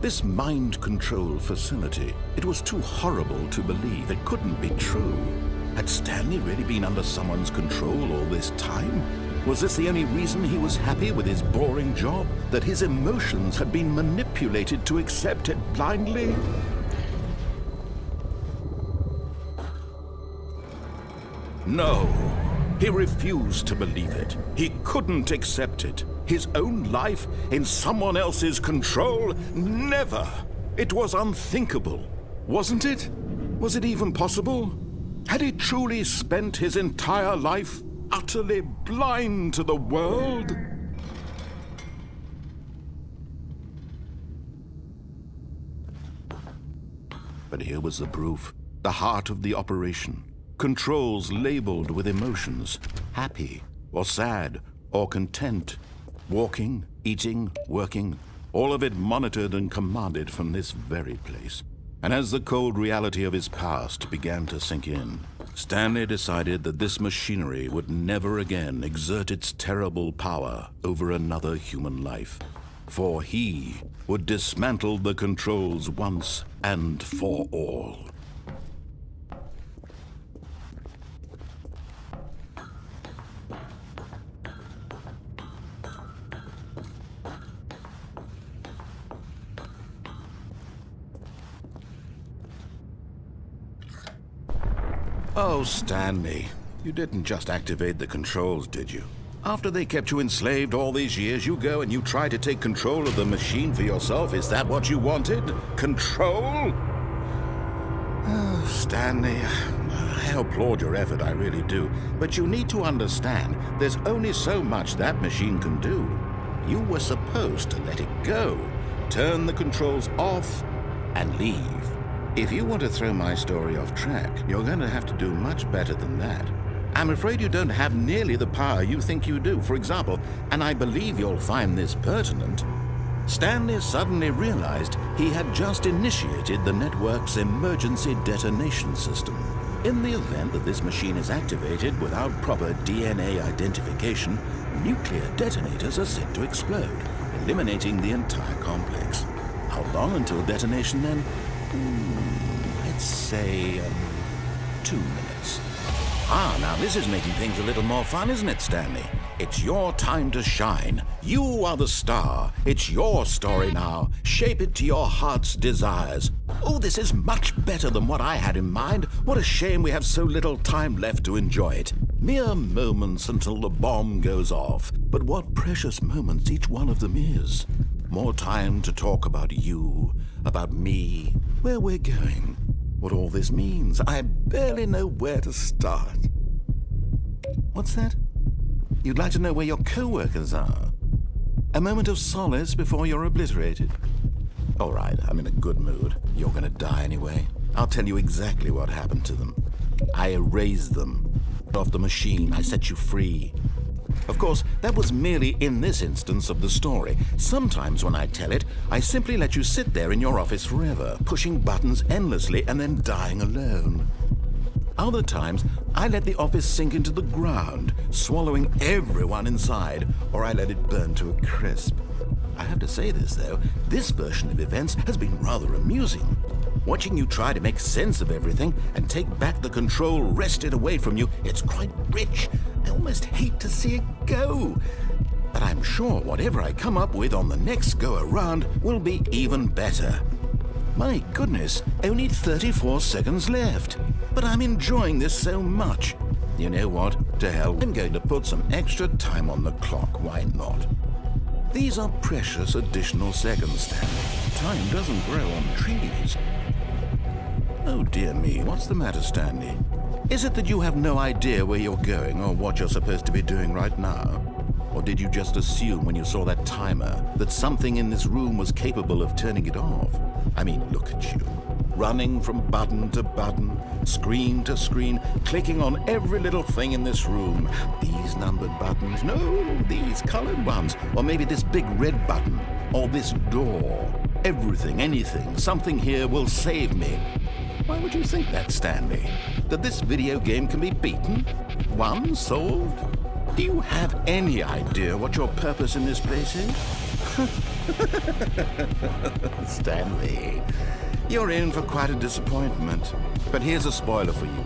This mind control facility, it was too horrible to believe. It couldn't be true. Had Stanley really been under someone's control all this time? Was this the only reason he was happy with his boring job? That his emotions had been manipulated to accept it blindly? No, he refused to believe it. He couldn't accept it. His own life in someone else's control? Never! It was unthinkable, wasn't it? Was it even possible? Had he truly spent his entire life utterly blind to the world? But here was the proof, the heart of the operation. Controls labeled with emotions, happy or sad or content. Walking, eating, working, all of it monitored and commanded from this very place. And as the cold reality of his past began to sink in, Stanley decided that this machinery would never again exert its terrible power over another human life. For he would dismantle the controls once and for all. Oh, Stanley, you didn't just activate the controls, did you? After they kept you enslaved all these years, you go and you try to take control of the machine for yourself. Is that what you wanted? Control? Oh, Stanley, I applaud your effort, I really do. But you need to understand, there's only so much that machine can do. You were supposed to let it go, turn the controls off, and leave. If you want to throw my story off track, you're going to have to do much better than that. I'm afraid you don't have nearly the power you think you do. For example, and I believe you'll find this pertinent, Stanley suddenly realized he had just initiated the network's emergency detonation system. In the event that this machine is activated without proper DNA identification, nuclear detonators are set to explode, eliminating the entire complex. How long until detonation then? Let's say 2 minutes. Now this is making things a little more fun, isn't it, Stanley? It's your time to shine. You are the star. It's your story now. Shape it to your heart's desires. Oh, this is much better than what I had in mind. What a shame we have so little time left to enjoy it. Mere moments until the bomb goes off. But what precious moments each one of them is. More time to talk about you, about me, where we're going, what all this means. I barely know where to start. What's that? You'd like to know where your co-workers are? A moment of solace before you're obliterated? All right, I'm in a good mood. You're gonna die anyway. I'll tell you exactly what happened to them. I erased them. Off the machine, I set you free. Of course, that was merely in this instance of the story. Sometimes when I tell it, I simply let you sit there in your office forever, pushing buttons endlessly and then dying alone. Other times, I let the office sink into the ground, swallowing everyone inside, or I let it burn to a crisp. I have to say this, though, this version of events has been rather amusing. Watching you try to make sense of everything and take back the control wrested away from you, it's quite rich. I almost hate to see it go. But I'm sure whatever I come up with on the next go-around will be even better. My goodness, only 34 seconds left. But I'm enjoying this so much. You know what? To hell, I'm going to put some extra time on the clock. Why not? These are precious additional seconds, Stanley. Time doesn't grow on trees. Oh dear me, what's the matter, Stanley? Is it that you have no idea where you're going or what you're supposed to be doing right now? Or did you just assume when you saw that timer that something in this room was capable of turning it off? I mean, look at you. Running from button to button, screen to screen, clicking on every little thing in this room. These numbered buttons, no, these colored ones. Or maybe this big red button, or this door. Everything, anything, something here will save me. Why would you think that, Stanley? That this video game can be beaten? Won? Solved? Do you have any idea what your purpose in this place is? Stanley, you're in for quite a disappointment. But here's a spoiler for you.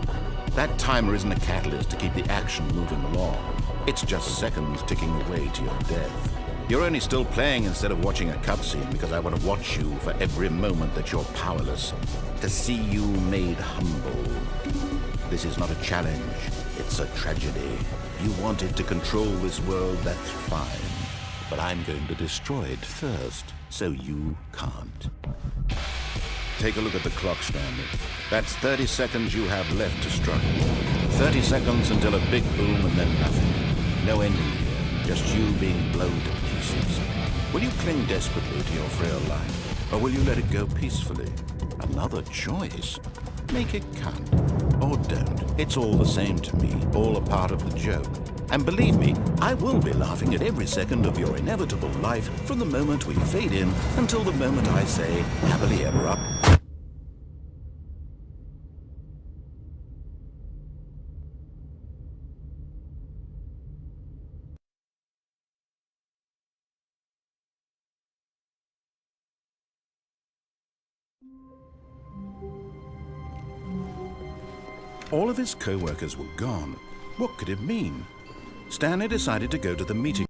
That timer isn't a catalyst to keep the action moving along. It's just seconds ticking away to your death. You're only still playing instead of watching a cutscene because I want to watch you for every moment that you're powerless, to see you made humble. This is not a challenge, it's a tragedy. You wanted to control this world, that's fine. But I'm going to destroy it first, so you can't. Take a look at the clock, Stanley. That's 30 seconds you have left to struggle. 30 seconds until a big boom and then nothing. No ending here, just you being blown to pieces. Will you cling desperately to your frail life, or will you let it go peacefully? Another choice. Make it count. Or don't. It's all the same to me, all a part of the joke. And believe me, I will be laughing at every second of your inevitable life from the moment we fade in until the moment I say, happily ever after. All of his co-workers were gone. What could it mean? Stanley decided to go to the meeting